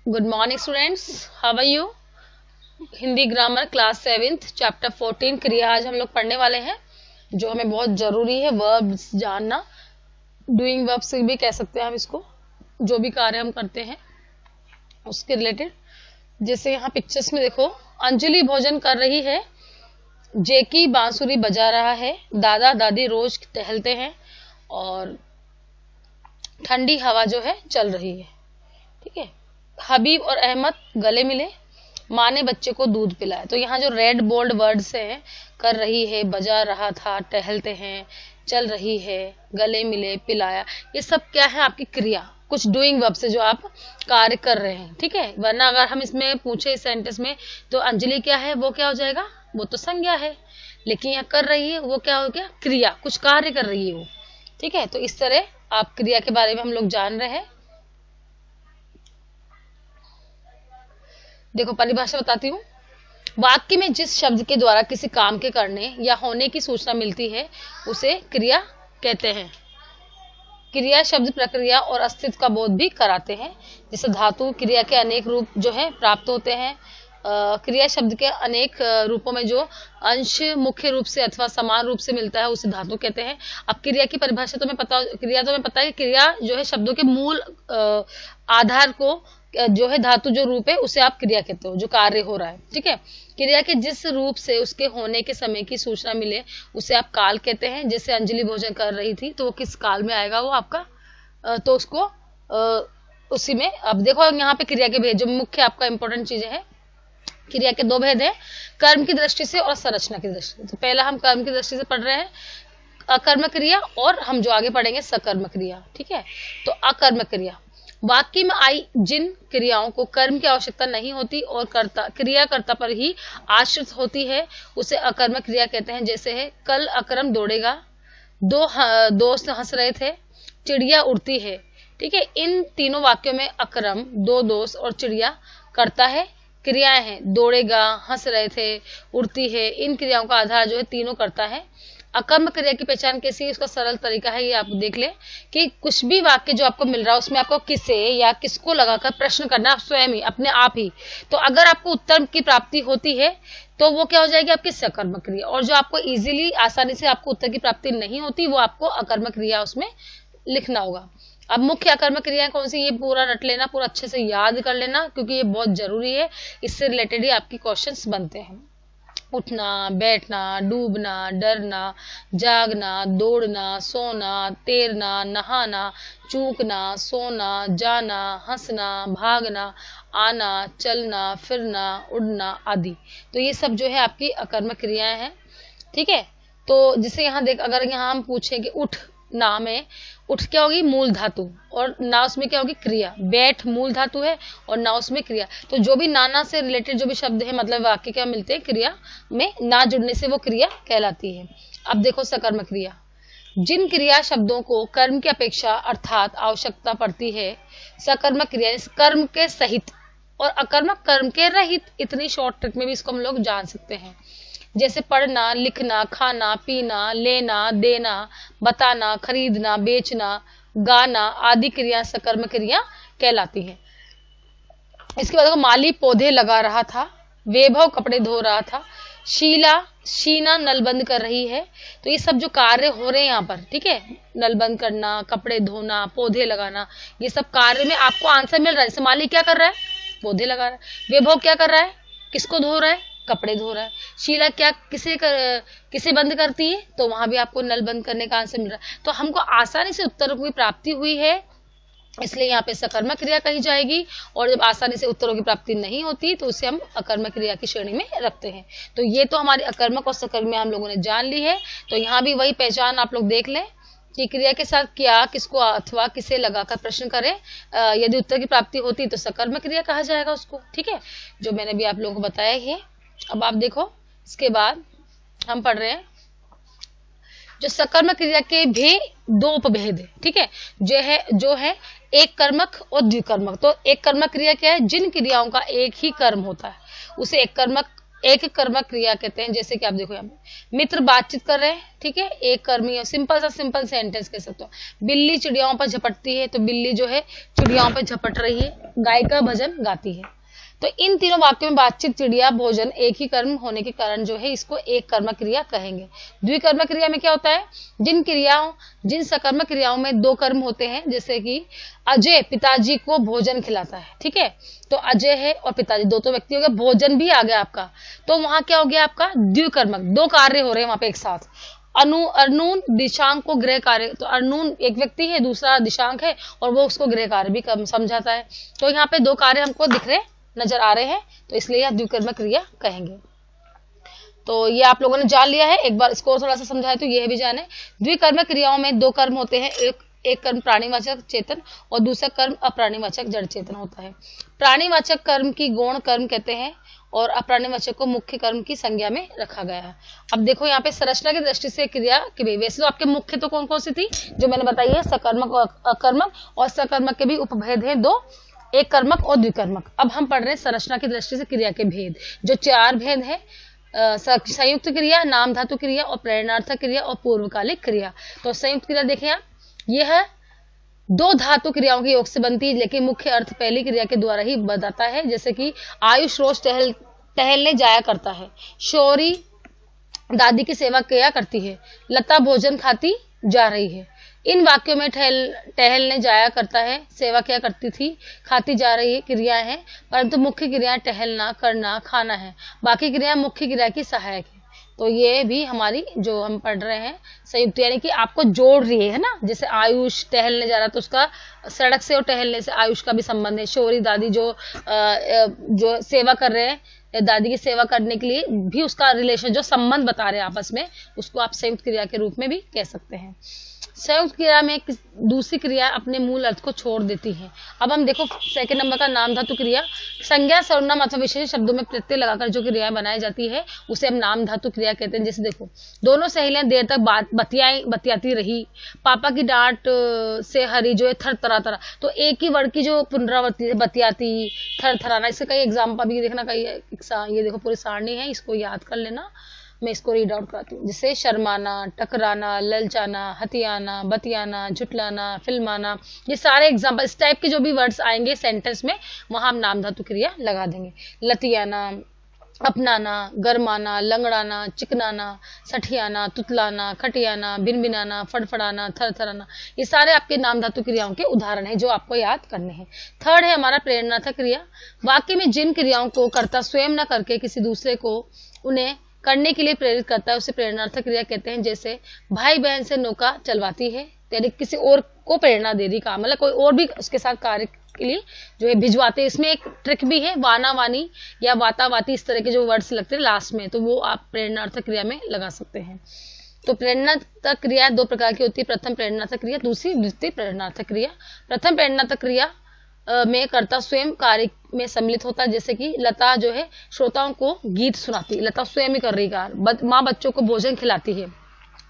Good morning students, how are you. Hindi grammar class 7th chapter 14 क्रिया आज हम लोग पढ़ने वाले हैं, जो हमें बहुत जरूरी है वर्ब्स जानना। डूइंग वर्ब्स भी कह सकते हैं हम इसको, जो भी कार्य हम करते हैं उसके रिलेटेड। जैसे यहाँ पिक्चर्स में देखो, अंजलि भोजन कर रही है, जेकी बांसुरी बजा रहा है, दादा दादी रोज टहलते हैं और ठंडी हवा जो है चल रही है। ठीक है, हबीब और अहमद गले मिले, माँ ने बच्चे को दूध पिलाया। तो यहाँ जो रेड बोल्ड वर्ड्स हैं, कर रही है, बजा रहा था, टहलते हैं, चल रही है, गले मिले, पिलाया, ये सब क्या है आपकी क्रिया, कुछ डूइंग वर्ब से जो आप कार्य कर रहे हैं। ठीक है, वरना अगर हम इसमें पूछे इस सेंटेंस में तो अंजलि क्या है, वो क्या हो जाएगा, वो तो संज्ञा है। लेकिन यहाँ कर रही है, वो क्या हो गया, क्रिया, कुछ कार्य कर रही है वो। ठीक है, तो इस तरह आप क्रिया के बारे में हम लोग जान रहे हैं। देखो परिभाषा बताती हूँ। वाक्य में जिस शब्द के द्वारा किसी काम के करने या होने की सूचना मिलती है उसे क्रिया कहते हैं। क्रिया शब्द प्रक्रिया और अस्तित्व का बोध भी कराते हैं। जैसे धातु क्रिया के अनेक रूप जो है प्राप्त होते हैं। क्रिया शब्द के अनेक रूपों में जो अंश मुख्य रूप से अथवा समान रूप से मिलता है उसे धातु कहते हैं। अब क्रिया की परिभाषा तो मैं पता, क्रिया तो मैं पता है, क्रिया जो है शब्दों के मूल आधार को जो है धातु जो रूप है उसे आप क्रिया कहते हो, जो कार्य हो रहा है। ठीक है, क्रिया के जिस रूप से उसके होने के समय की सूचना मिले उसे आप काल कहते हैं। जैसे अंजलि भोजन कर रही थी तो वो किस काल में आएगा वो आपका, तो उसको उसी में। अब देखो यहाँ पे क्रिया के भेद, जो मुख्य आपका इंपॉर्टेंट चीजें हैं। क्रिया के दो भेद हैं, कर्म की दृष्टि से और संरचना की दृष्टि से। तो पहला हम कर्म की दृष्टि से पढ़ रहे हैं, अकर्म क्रिया, और हम जो आगे पढ़ेंगे सकर्म क्रिया। ठीक है, तो अकर्म क्रिया वाक्य में आई जिन क्रियाओं को कर्म की आवश्यकता नहीं होती और क्रियाकर्ता पर ही आश्रित होती है उसे अकर्म क्रिया कहते हैं। जैसे है, कल अकरम दौड़ेगा, दो दोस्त हंस रहे थे, चिड़िया उड़ती है। ठीक है, इन तीनों वाक्यों में अकरम, दो दोस्त और चिड़िया करता है, क्रियाएं हैं। दौड़ेगा, हंस रहे थे, उड़ती है, इन क्रियाओं का आधार जो है तीनों करता है। अकर्म क्रिया की पहचान कैसी है, उसका सरल तरीका है, ये आप देख ले कि कुछ भी वाक्य जो आपको मिल रहा है उसमें आपको किसे या किसको लगाकर प्रश्न करना, आप स्वयं ही, अपने आप ही। तो अगर आपको उत्तर की प्राप्ति होती है तो वो क्या हो जाएगी आपकी सकर्म क्रिया, और जो आपको इजीली आसानी से आपको उत्तर की प्राप्ति नहीं होती वो आपको अकर्म क्रिया उसमें लिखना होगा। अब मुख्य अकर्म क्रिया कौन सी, ये पूरा रट लेना, पूरा अच्छे से याद कर लेना, क्योंकि ये बहुत जरूरी है, इससे रिलेटेड ही आपकी क्वेश्चंस बनते हैं। उठना, बैठना, डूबना, डरना, जागना, दौड़ना, सोना, तैरना, नहाना, चूकना, सोना, जाना, हंसना, भागना, आना, चलना, फिरना, उड़ना आदि। तो ये सब जो है आपकी अकर्म क्रियाएं हैं। ठीक है, तो जिसे यहाँ देख, अगर यहाँ हम पूछें कि उठ ना में, उठ क्या होगी, मूल धातु, और ना उसमें क्या होगी क्रिया। बैठ मूल धातु है और ना उसमें क्रिया। तो जो भी नाना से रिलेटेड जो भी शब्द है, मतलब वाक्य क्या मिलते हैं, क्रिया में ना जुड़ने से वो क्रिया कहलाती है। अब देखो सकर्म क्रिया, जिन क्रिया शब्दों को कर्म की अपेक्षा अर्थात आवश्यकता पड़ती है, सकर्म क्रिया इस कर्म के सहित, और अकर्म कर्म के रहित। इतनी शॉर्ट ट्रिक में भी इसको हम लोग जान सकते हैं। जैसे पढ़ना, लिखना, खाना, पीना, लेना, देना, बताना, खरीदना, बेचना, गाना आदि क्रिया सकर्म क्रिया कहलाती है। इसके बाद माली पौधे लगा रहा था, वैभव कपड़े धो रहा था, शीना नल बंद कर रही है। तो ये सब जो कार्य हो रहे हैं यहाँ पर, ठीक है, नल बंद करना, कपड़े धोना, पौधे लगाना, ये सब कार्य में आपको आंसर मिल रहा है। जैसे माली क्या कर रहा है, पौधे लगा रहा है। वैभव क्या कर रहा है, किसको धो रहा है, कपड़े धो रहा है। शीला क्या किसे बंद करती है, तो वहां भी आपको नल बंद करने का आंसर मिल रहा है। तो हमको आसानी से उत्तरों की प्राप्ति हुई है, इसलिए यहाँ पे सकर्म क्रिया कही जाएगी। और जब आसानी से उत्तरों की प्राप्ति नहीं होती तो उसे हम अकर्म क्रिया की श्रेणी में रखते हैं। तो ये तो हमारी अकर्मक और सकर्म हम लोगों ने जान ली है। तो यहाँ भी वही पहचान आप लोग देख लें कि क्रिया के साथ क्या, किसको अथवा किसे लगाकर प्रश्न करें। यदि उत्तर की प्राप्ति होती तो सकर्म क्रिया कहा जाएगा उसको। ठीक है, जो मैंने भी आप लोगों को बताया है। अब आप देखो, इसके बाद हम पढ़ रहे हैं जो सकर्म क्रिया के भी दो उपभेद है। ठीक है, जो है एक कर्मक और द्विकर्मक। तो एक कर्मक क्रिया क्या है, जिन क्रियाओं का एक ही कर्म होता है उसे एक कर्मक एक कर्मक क्रिया कहते हैं। जैसे कि आप देखो यहाँ पे मित्र बातचीत कर रहे हैं, ठीक है, एक कर्मी है, सिंपल सेंटेंस कह सकते हो। बिल्ली चिड़ियाओं पर झपटती है, तो बिल्ली जो है चिड़ियाओं पर झपट रही है। गाय का भजन गाती है। तो इन तीनों वाक्यों में बातचीत, चिड़िया, भोजन एक ही कर्म होने के कारण जो है इसको एक कर्मक क्रिया कहेंगे। द्विकर्मक क्रिया में क्या होता है, जिन सकर्मक क्रियाओं में दो कर्म होते हैं, जैसे कि अजय पिताजी को भोजन खिलाता है, ठीक है, तो अजय है और पिताजी दो तो व्यक्ति हो गए, भोजन भी आ गया आपका, तो वहां क्या हो गया आपका द्विकर्मक, दो कार्य हो रहे हैं वहां पे एक साथ। अर्नून दिशांक को गृह कार्य, तो अर्नून एक व्यक्ति है, दूसरा दिशांक है और वो उसको गृह कार्य भी समझाता है। तो यहाँ पे दो कार्य हमको दिख रहे नजर आ रहे हैं, तो इसलिए यह द्विकर्मक क्रिया कहेंगे। तो ये आप लोगों ने जान लिया है, एक बार इसको और थोड़ा सा समझाया तो यह भी जाने। द्विकर्मक क्रियाओं में दो कर्म होते हैं, एक कर्म प्राणीवाचक चेतन और दूसरा कर्म अप्राणीवाचक जड़ चेतन होता है। प्राणीवाचक कर्म की गौण कर्म कहते हैं और अप्राणीवाचक को मुख्य कर्म की संज्ञा में रखा गया है। अब देखो यहाँ पे संरचना की दृष्टि से क्रिया की, वैसे तो आपके मुख्य तो कौन कौन सी थी जो मैंने बताई है, सकर्मक और अकर्मक, और सकर्मक के भी उपभेद है दो, एक कर्मक और द्विकर्मक। अब हम पढ़ रहे हैं संरचना की दृष्टि से क्रिया के भेद, जो चार भेद है, संयुक्त क्रिया, नाम धातु क्रिया और प्रेरणार्थक क्रिया और पूर्वकालिक क्रिया। तो संयुक्त क्रिया देखें आप, यह दो धातु क्रियाओं के योग से बनती है, लेकिन मुख्य अर्थ पहली क्रिया के द्वारा ही बताता है। जैसे कि आयुष रोज टहलने जाया करता है, शौरी दादी की सेवा किया करती है, लता भोजन खाती जा रही है। इन वाक्यों में टहलने जाया करता है, सेवा क्या करती थी, खाती जा रही है क्रिया है, परंतु मुख्य क्रिया टहलना, करना, खाना है। बाकी क्रिया मुख्य क्रिया की सहायक है। तो ये भी हमारी जो हम पढ़ रहे हैं संयुक्त, यानी कि आपको जोड़ रही है ना, जैसे आयुष टहलने जा रहा तो उसका सड़क से और टहलने से आयुष का भी संबंध है। शौरी दादी जो सेवा कर रहे हैं, दादी की सेवा करने के लिए भी उसका रिलेशन, जो संबंध बता रहे हैं आपस में, उसको आप संयुक्त क्रिया के रूप में भी कह सकते हैं। संयुक्त क्रिया में दूसरी क्रिया अपने मूल अर्थ को छोड़ देती है। अब हम देखो सेकंड नंबर का नाम धातु क्रिया, संज्ञा, सर्वनाम अथवा विशेषण शब्दों में प्रत्यय लगाकर जो क्रिया बनाई जाती है उसे हम नाम धातु क्रिया कहते हैं। जैसे देखो, दोनों सहेलियां देर तक बतियाती रही, पापा की डांट से हरी जो है थरथरा, तो एक ही वर्ड की जो पुनरावृत्ति बतियाती, थरथराना, इसके कई एग्जाम्पल भी देखना, कई ये देखो पूरी सारणी है, इसको याद कर लेना, मैं इसको रीड आउट कराती हूँ। जैसे शर्माना, टकराना, ललचाना, हथियाना, बतियाना, झुटलाना, फिल्माना, ये सारे एग्जाम्पल, इस टाइप के जो भी वर्ड्स आएंगे सेंटेंस में, वहां हम नाम धातु क्रिया लगा देंगे। लतियाना, अपनाना, गरमाना, लंगड़ाना, चिकनाना, सठियाना, तुतलाना, खटियाना, बिनबिनाना, फड़फड़ाना, थरथराना, ये सारे आपके नाम धातु क्रियाओं के उदाहरण है जो आपको याद करने हैं। थर्ड है हमारा प्रेरणार्थक क्रिया। वाक्य में जिन क्रियाओं को कर्ता स्वयं न करके किसी दूसरे को उन्हें करने के लिए प्रेरित करता है उसे प्रेरणार्थक क्रिया कहते हैं। जैसे भाई बहन से नौका चलवाती है, यानी किसी और को प्रेरणा दे रही, काम मतलब कोई और भी उसके साथ कार्य के लिए जो है भिजवाते हैं। इसमें एक ट्रिक भी है, वाना वानी या वाता वाती, इस तरह के जो वर्ड्स लगते हैं लास्ट में, तो वो आप प्रेरणार्थक क्रिया में लगा सकते हैं। तो प्रेरणार्थक क्रिया दो प्रकार की होती है, प्रथम प्रेरणार्थक क्रिया, दूसरी द्वितीय प्रेरणार्थक क्रिया। प्रथम प्रेरणार्थक क्रिया में कर्ता स्वयं कार्य में सम्मिलित होता है। जैसे कि लता जो है श्रोताओं को गीत सुनाती, लता स्वयं ही कर रही कार्य, माँ बच्चों को भोजन खिलाती है,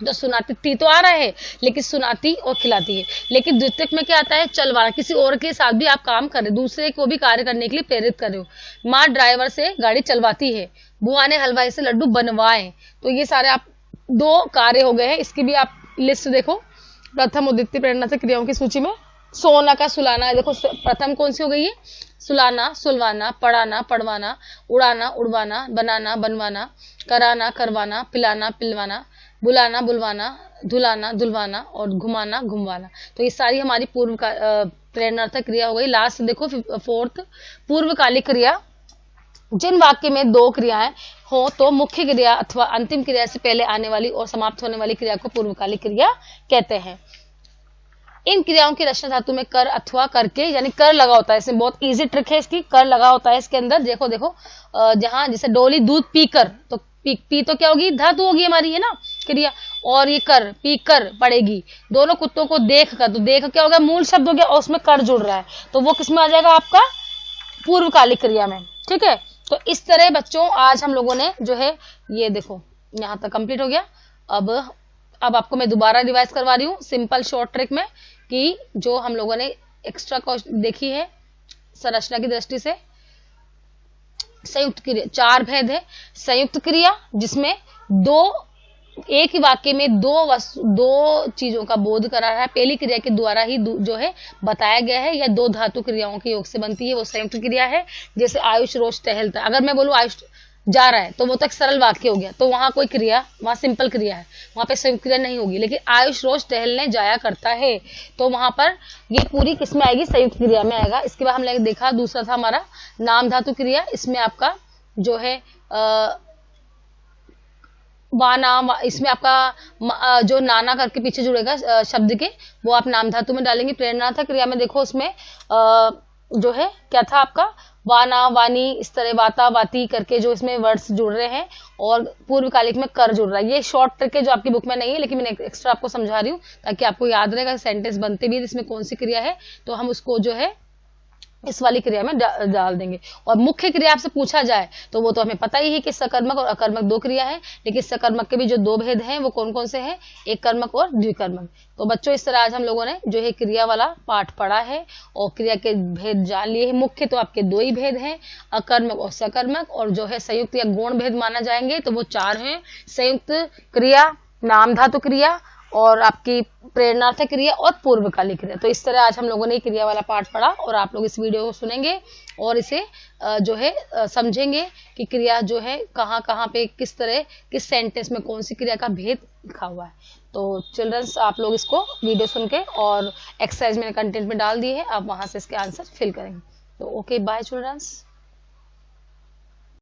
तो सुनाती ती तो आ रहा है लेकिन सुनाती और खिलाती है। लेकिन द्वितीयक में क्या आता है, चलवाना, किसी और के साथ भी आप काम कर रहे, दूसरे को भी कार्य करने के लिए प्रेरित कर रहे हो। माँ ड्राइवर से गाड़ी चलवाती है, बुआ ने हलवाई से लड्डू बनवाए, तो ये सारे आप दो कार्य हो गए हैं। इसकी भी आप लिस्ट देखो, प्रथम और द्वितीय प्रेरणार्थक क्रियाओं की सूची में सोना का सुलाना है, देखो प्रथम कौन सी हो गई है, सुलाना, सुलवाना, पढ़ाना, पढ़वाना, उड़ाना, उड़वाना, बनाना, बनवाना, कराना, करवाना, पिलाना, पिलवाना, बुलाना, बुलवाना, धुलाना, धुलवाना और घुमाना, घुमवाना। तो ये सारी हमारी पूर्व का प्रेरणार्थक क्रिया हो गई। लास्ट देखो फोर्थ, पूर्वकालिक क्रिया। जिन वाक्य में दो क्रियाएं हो तो मुख्य क्रिया अथवा अंतिम क्रिया से पहले आने वाली और समाप्त होने वाली क्रिया को पूर्वकालिक क्रिया कहते हैं। इन क्रियाओं की रचना धातु में कर अथवा करके, यानी कर लगा होता है, इसमें बहुत इजी ट्रिक है इसकी, कर लगा होता है इसके अंदर। देखो देखो जहां जैसे डोली दूध पीकर, तो पी तो क्या होगी, धातु होगी हमारी, है ना क्रिया, और ये कर पी कर पड़ेगी। दोनों कुत्तों को देख कर, तो देख क्या हो गया, मूल शब्द हो गया और उसमें कर जुड़ रहा है, तो वो किसमें आ जाएगा आपका, पूर्वकालिक क्रिया में। ठीक है, तो इस तरह बच्चों आज हम लोगों ने जो है ये देखो यहाँ तक कंप्लीट हो गया। अब आपको मैं दोबारा रिवाइज करवा रही हूँ सिंपल शॉर्ट ट्रिक में, कि जो हम लोगों ने एक्स्ट्रा कॉस्ट देखी है संरचना की दृष्टि से, संयुक्त क्रिया, 4 भेद है। संयुक्त क्रिया जिसमें एक ही वाक्य में दो चीजों का बोध करा है, पहली क्रिया के द्वारा ही जो है बताया गया है, या 2 धातु क्रियाओं के योग से बनती है, वो संयुक्त क्रिया है। जैसे आयुष रोज टहलता, अगर मैं बोलूं आयुष जा रहा है तो वो तो एक सरल वाक्य हो गया, तो वहां कोई क्रिया, वहां सिंपल क्रिया है, वहां पे संयुक्त क्रिया नहीं होगी। लेकिन आयुष रोज टहलने जाया करता है, तो वहां पर ये पूरी किसमें आएगी, संयुक्त क्रिया में आएगा। इसके बाद हमने देखा दूसरा था हमारा नाम धातु क्रिया, इसमें आपका जो है वाना, इसमें आपका जो नाना करके पीछे जुड़ेगा शब्द के, वो आप नाम धातु में डालेंगे। प्रेरणा था क्रिया में, देखो उसमें जो है क्या था आपका वाना, वानी, इस तरह वाता, वाती करके जो इसमें वर्ड्स जुड़ रहे हैं, और पूर्वकालिक में कर जुड़ रहा है। ये शॉर्ट ट्रिक है जो आपकी बुक में नहीं है, लेकिन मैं एक्स्ट्रा आपको समझा रही हूँ ताकि आपको याद रहेगा सेंटेंस बनते भी इसमें कौन सी क्रिया है, तो हम उसको जो है इस वाली क्रिया में डाल देंगे। और मुख्य क्रिया आपसे पूछा जाए तो वो तो हमें पता ही है कि सकर्मक और अकर्मक 2 क्रिया है, लेकिन सकर्मक के भी जो 2 भेद हैं वो कौन कौन से हैं, एक कर्मक और द्विकर्मक। तो बच्चों इस तरह आज हम लोगों ने जो है क्रिया वाला पाठ पढ़ा है और क्रिया के भेद जान लिए हैं। मुख्य तो आपके 2 ही भेद हैं, अकर्मक और सकर्मक, और जो है संयुक्त या गौण भेद माना जाएंगे तो वो 4 हैं, संयुक्त क्रिया, नाम धातु क्रिया, और आपकी प्रेरणार्थ क्रिया और पूर्वकालिक क्रिया। तो इस तरह आज हम लोगों ने क्रिया वाला पाठ पढ़ा, और आप लोग इस वीडियो को सुनेंगे और इसे जो है समझेंगे कि क्रिया जो है कहाँ कहाँ पे किस तरह किस सेंटेंस में कौन सी क्रिया का भेद लिखा हुआ है। तो चिल्ड्रंस आप लोग इसको वीडियो सुन के और एक्सरसाइज मैंने कंटेंट में डाल दी है, आप वहां से इसके आंसर फिल करेंगे। तो ओके, बाय चिल्ड्रंस।